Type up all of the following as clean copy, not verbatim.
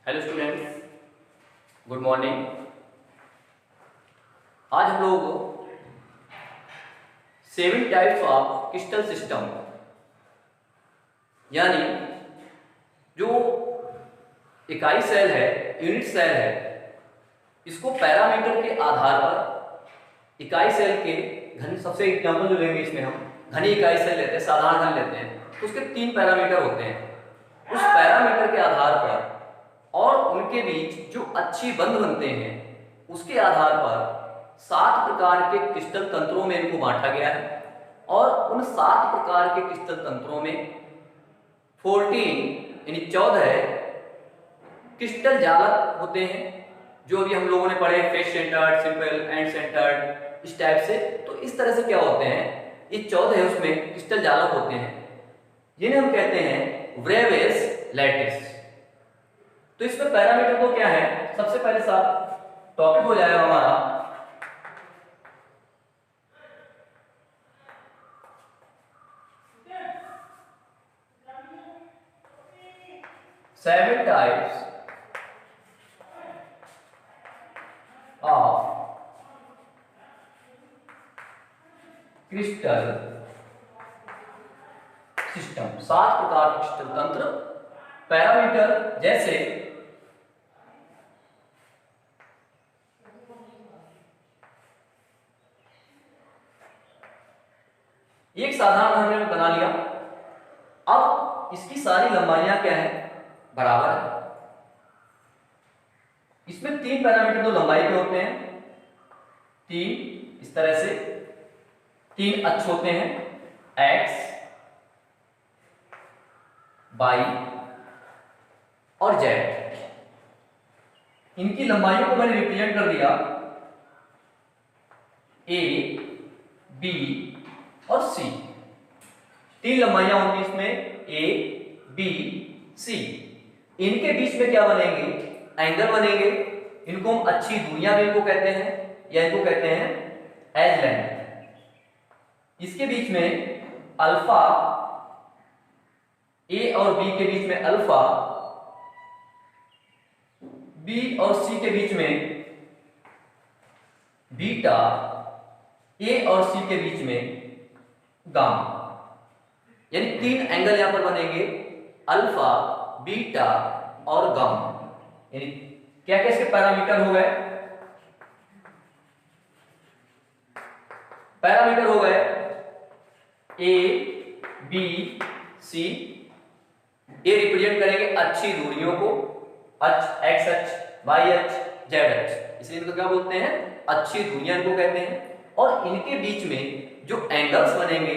Hello students, good morning. आज हम लोग 7 टाइप्स ऑफ क्रिस्टल सिस्टम यानी जो इकाई सेल है, यूनिट सेल है, इसको पैरामीटर के आधार पर इकाई सेल के घन, सबसे एग्जाम्पल जो लेंगे इसमें हम घनी इकाई सेल लेते हैं, साधारण घन लेते हैं, तो उसके 3 पैरामीटर होते हैं। उस पैरामीटर के आधार पर और उनके बीच जो अच्छी बंध बनते हैं उसके आधार पर 7 प्रकार के क्रिस्टल तंत्रों में इनको बांटा गया है। और उन 7 प्रकार के क्रिस्टल तंत्रों में 14 यानी 14 क्रिस्टल जालक होते हैं, जो अभी हम लोगों ने पढ़े face centred, simple, and centred, इस टाइप से। तो इस तरह से क्या होते हैं, ये 14 उसमें क्रिस्टल जालक होते हैं, जिन्हें हम कहते हैं ब्रेवियस लैटिस। तो इसमें पैरामीटर तो क्या है, सबसे पहले साथ टॉपिक हो जाएगा हमारा seven types of crystal system, 7 प्रकार के क्रिस्टल तंत्र। पैरामीटर जैसे एक साधारण हमने बना लिया, अब इसकी सारी लंबाइयां क्या है, बराबर है। इसमें 3 पैरामीटर तो लंबाई के होते हैं, 3 इस तरह से 3 अक्ष होते हैं, एक्स, वाई और जेड। इनकी लंबाइयों को मैंने रिप्रेजेंट कर दिया ए, बी और सी। 3 लंबाइयां होंगी इसमें, ए, बी, सी। इनके बीच में क्या बनेंगे, एंगल बनेंगे। इनको हम अच्छी दूरियां भी इनको कहते हैं, या इनको कहते हैं एज लेंथ। इसके बीच में अल्फा, ए और बी के बीच में अल्फा, बी और सी के बीच में बीटा, ए और सी के बीच में गामा। यानी 3 एंगल यहां पर बनेंगे, अल्फा, बीटा और गामा। यानी क्या क्या इसके पैरामीटर हो गए, पैरामीटर हो गए ए, बी, सी। ये रिप्रेजेंट करेंगे अच्छी दूरियों को, अक्ष, एक्स अक्ष, वाई अक्ष, जेड अक्ष, इसलिए इनको क्या बोलते हैं, अच्छी दूरियां इनको कहते हैं। और इनके बीच में जो एंगल्स बनेंगे,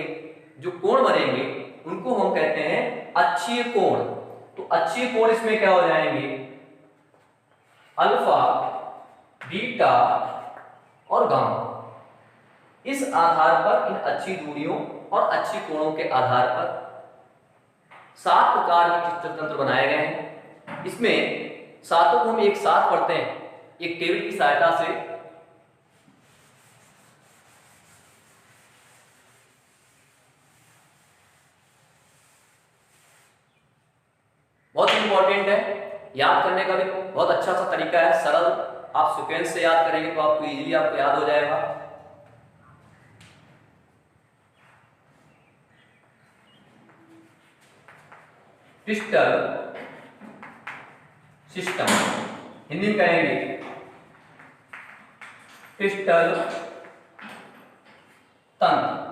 जो कोण बनेंगे, उनको हम कहते हैं अक्षीय कोण। तो अक्षीय कोण इसमें क्या हो जाएंगे, अल्फा, बीटा और गामा। इस आधार पर, इन अच्छी दूरियों और अच्छी कोणों के आधार पर 7 प्रकार के क्रिस्टल तंत्र बनाए गए हैं। इसमें 7 को हम एक साथ पढ़ते हैं एक टेबल की सहायता से। बहुत इंपॉर्टेंट है, याद करने का भी बहुत अच्छा सा तरीका है, सरल। आप सीक्वेंस से याद करेंगे तो आपको इजीली आपको याद हो जाएगा। क्रिस्टल सिस्टम, हिंदी में कहेंगे क्रिस्टल तंत्र।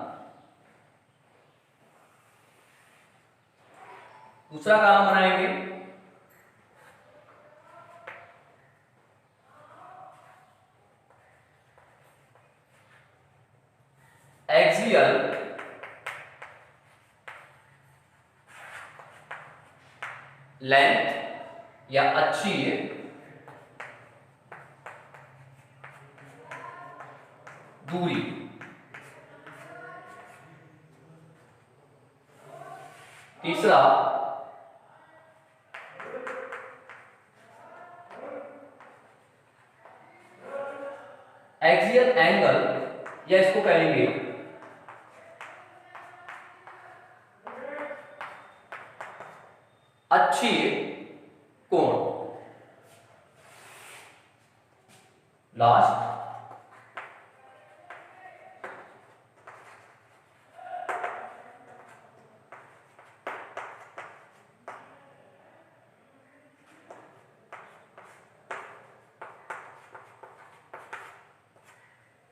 दूसरा कॉलम बनाएंगे एक्सियल लेंथ या अक्षीय दूरी। तीसरा एक्सियल एंगल, या इसको कहेंगे अक्षीय कोण। Last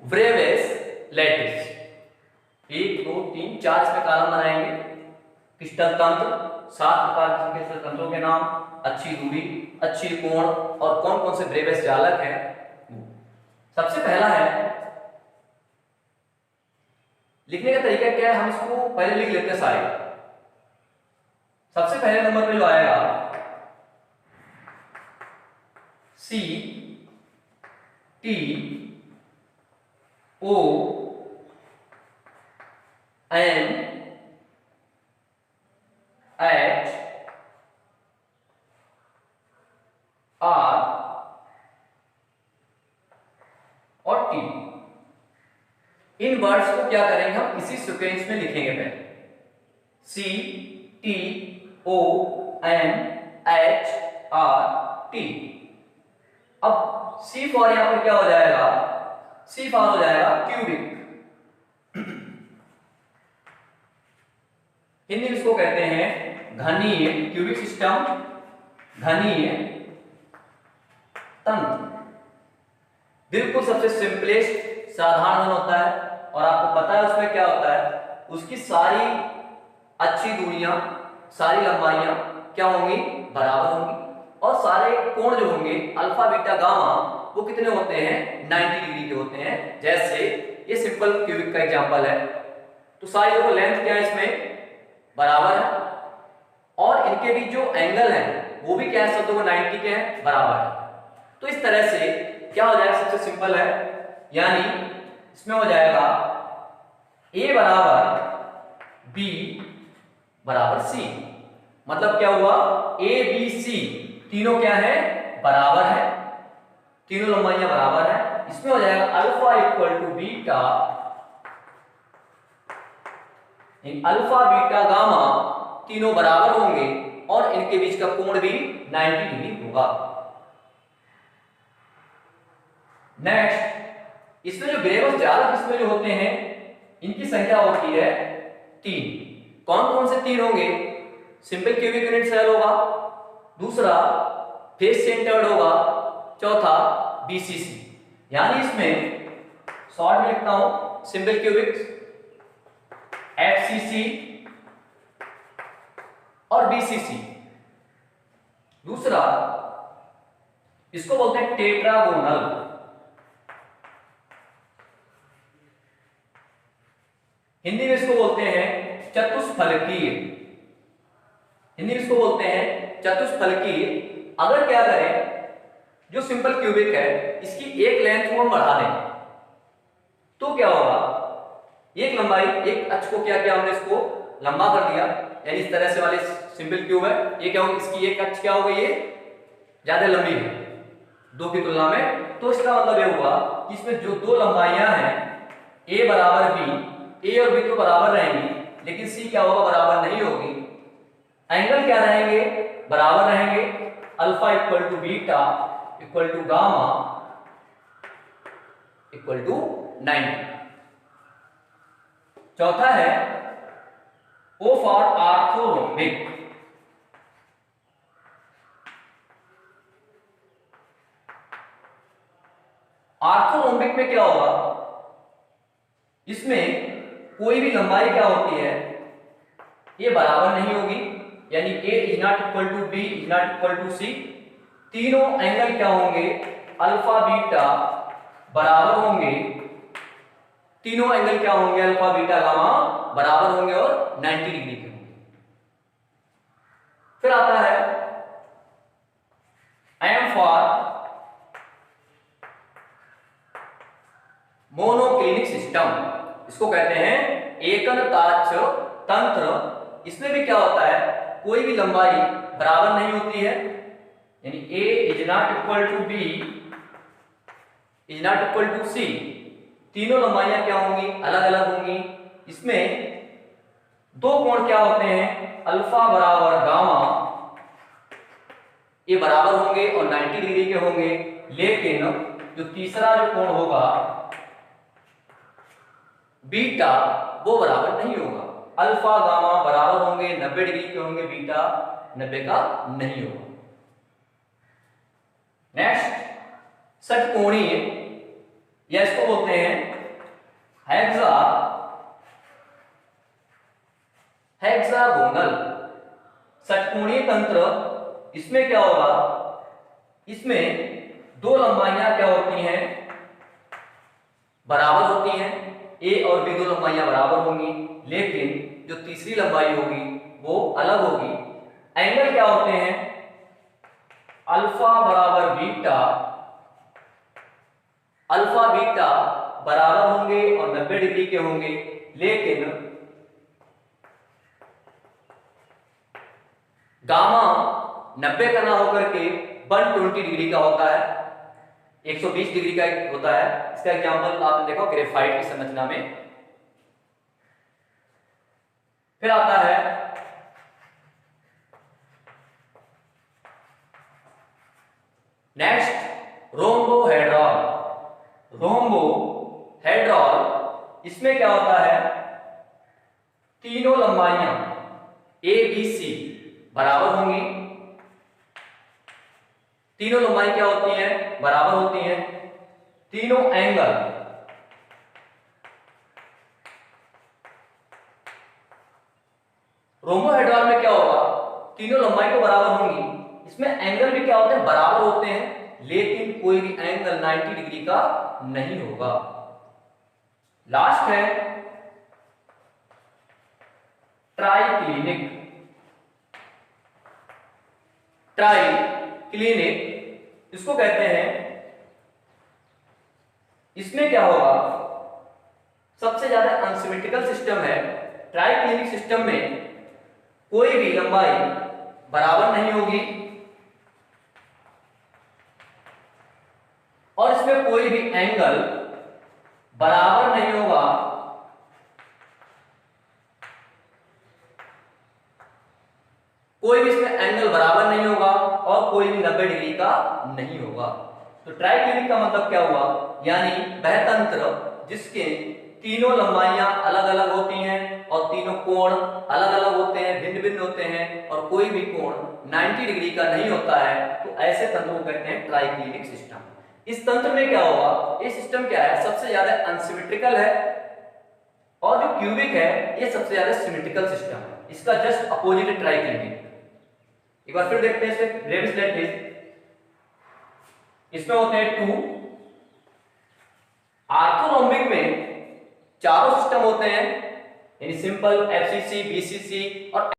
Brevis lattice. 1 2 3 4 इसमें कॉलम बनाएंगे। क्रिस्टल तंत्र, 7 प्रकार के क्रिस्टल तंत्रों के नाम, अच्छी दूरी, अच्छी कोण और कौन कौन से ब्रेविस जालक हैं। सबसे पहला है, लिखने का तरीका क्या है, हम इसको पहले लिख लेते हैं सारे। सबसे पहले नंबर पे जो आएगा C T O N H R और टी। इन वर्ड्स को क्या करेंगे हम इसी सीक्वेंस में लिखेंगे पहले। C T O N H R T. अब सी फॉर यहां पर क्या हो जाएगा, सी फॉर हो जाएगा क्यूबिक। हिंदी में इसको कहते हैं घनीय, क्यूबिक सिस्टम, घनीय तंत्र। बिल्कुल सबसे सिंपलेस्ट साधारण होता है और आपको पता है उसमें क्या होता है, उसकी सारी अच्छी दूरियां, सारी लंबाइयां क्या होंगी, बराबर होंगी और सारे कोण जो होंगे अल्फा बीटा गामा वो कितने होते हैं, 90 डिग्री के होते हैं। जैसे ये सिंपल क्यूबिक का एग्जांपल है, तो सारी देखो लेंथ क्या है इसमें बराबर है और इनके बीच जो एंगल है वो भी क्या है, सब 90 के हैं, बराबर है। तो इस तरह से क्या हो जाएगा, सबसे सिंपल है, यानी इसमें हो जाएगा A बराबर B बराबर C। मतलब क्या हुआ, A B C तीनों क्या है, बराबर है, तीनों लंबाइयां बराबर है। इसमें हो जाएगा alpha equal to beta, alpha beta gamma तीनों बराबर होंगे और इनके बीच का कोण भी 90 डिग्री होगा। नेक्स्ट, इसमें जो ग्रेवस जालक इसमें जो होते हैं इनकी संख्या होती है 3। कौन कौन से 3 होंगे, सिंपल क्यूबिक यूनिट सेल होगा, दूसरा फेस सेंटर्ड होगा, चौथा बीसीसी। यानी इसमें शॉर्ट में लिखता हूं, सिंपल क्यूबिक एफसीसी और बीसीसी। दूसरा इसको बोलते हैं टेट्रागोनल, हिंदी में इसको बोलते हैं चतुष्फलकीय, हिंदी में इसको बोलते हैं चतुष्फलकीय। अगर क्या करें, जो सिंपल क्यूबिक है इसकी एक लेंथ को हम बढ़ा दें तो क्या होगा, एक लंबाई, एक अक्ष को क्या किया हमने, इसको लंबा कर दिया, यानी इस तरह से वाले सिंपल क्यूब है, ये क्या होगा, इसकी एक अक्ष क्या हो गई, ये ज्यादा लंबी है 2 की तुलना में। तो इसका मतलब ये हुआ कि इसमें जो 2 लंबाइयां हैं a बराबर b, a और b तो बराबर रहेंगी लेकिन c क्या होगा, बराबर नहीं होगी। एंगल क्या रहेंगे, बराबर रहेंगे, alpha equal to beta equal to gamma equal to 90। चौथा है O फॉर आर्थोरोम्बिक। आर्थोरोम्बिक में क्या होगा, इसमें कोई भी लंबाई क्या होती है, ये बराबर नहीं होगी, यानी A is not equal to B is not equal to C। तीनों एंगल क्या होंगे, अल्फा बीटा बराबर होंगे, तीनों एंगल क्या होंगे, अल्फा बीटा गामा बराबर होंगे और 90 डिग्री के होंगे। फिर आता है M फॉर मोनोक्लिनिक सिस्टम, इसको कहते हैं एकनताक्ष तंत्र। इसमें भी क्या होता है, कोई भी लंबाई बराबर नहीं होती है, यानी A is not equal to B is not equal to C। तीनों लंबाइयां क्या होंगी, अलग अलग होंगी। इसमें 2 कोण क्या होते हैं, अल्फा बराबर गामा, ये बराबर होंगे और 90 डिग्री के होंगे, लेकिन जो तीसरा जो कोण होगा बीटा वो बराबर नहीं होगा। अल्फा गामा बराबर होंगे 90 डिग्री के होंगे, बीटा 90 का नहीं होगा। नेक्स्ट षटकोणीय, या इसको बोलते हैं हेक्सागोनल षटकोणीय तंत्र। इसमें क्या होगा, इसमें दो लंबाइयां क्या होती हैं, बराबर होती हैं। ए और बी दो लंबाइयां बराबर होंगी, लेकिन जो तीसरी लंबाई होगी वो अलग होगी। एंगल क्या होते हैं, अल्फा बराबर बीटा, अल्फा बीटा बराबर होंगे और 90 डिग्री के होंगे, लेकिन गामा 90 का ना होकर के 120 डिग्री का होता है, 120 डिग्री का होता है। इसका एग्जांपल आपने देखा ग्रेफाइट की संरचना में। फिर आता है नेक्स्ट रोम्बोहेड्रॉन। रोम्बोहेड्रॉन, इसमें क्या होता है, तीनों लंबाइयां ए बी सी बराबर होंगी। तीनों लंबाई क्या होती हैं, बराबर होती हैं। तीनों एंगल रोम्बोहेड्रॉन में क्या होगा, तीनों लंबाई तो बराबर होंगी, इसमें एंगल भी क्या होते हैं, बराबर होते हैं, लेकिन कोई भी एंगल 90 डिग्री का नहीं होगा। लास्ट है ट्राइक्लिनिक। ट्राइक्लिनिक इसको कहते हैं, इसमें क्या होगा, सबसे ज्यादा अनसिमेट्रिकल सिस्टम है। ट्राइक्लिनिक सिस्टम में कोई भी लंबाई बराबर नहीं होगी और इसमें कोई भी एंगल बराबर नहीं होगा। कोई भी इसमें एंगल बराबर नहीं होगा और कोई भी 90 डिग्री का नहीं होगा। तो ट्राइक्लिनिक का मतलब क्या हुआ, यानी वह तंत्र जिसके तीनों लंबाइयां अलग अलग होती हैं और तीनों कोण अलग अलग होते हैं, भिन्न भिन्न होते हैं, और कोई भी कोण 90 डिग्री का नहीं होता है, तो ऐसे तंत्र को कहते हैं ट्राइक्लिनिक सिस्टम। इस तंत्र में क्या होगा, ये सिस्टम क्या है, सबसे ज्यादा अनसिमेट्रिकल है, और जो क्यूबिक है ये सबसे ज्यादा सिमेट्रिकल सिस्टम है। इसका जस्ट अपोजिट है ट्राइक्लिनिक। एक बार फिर देखते हैं इसे, रेविस लैटिस। इसमें होते हैं 2। आर्थोरोम्बिक में चारों सिस्टम होते हैं, यानी सिंपल, एफसीसी, बीसीसी और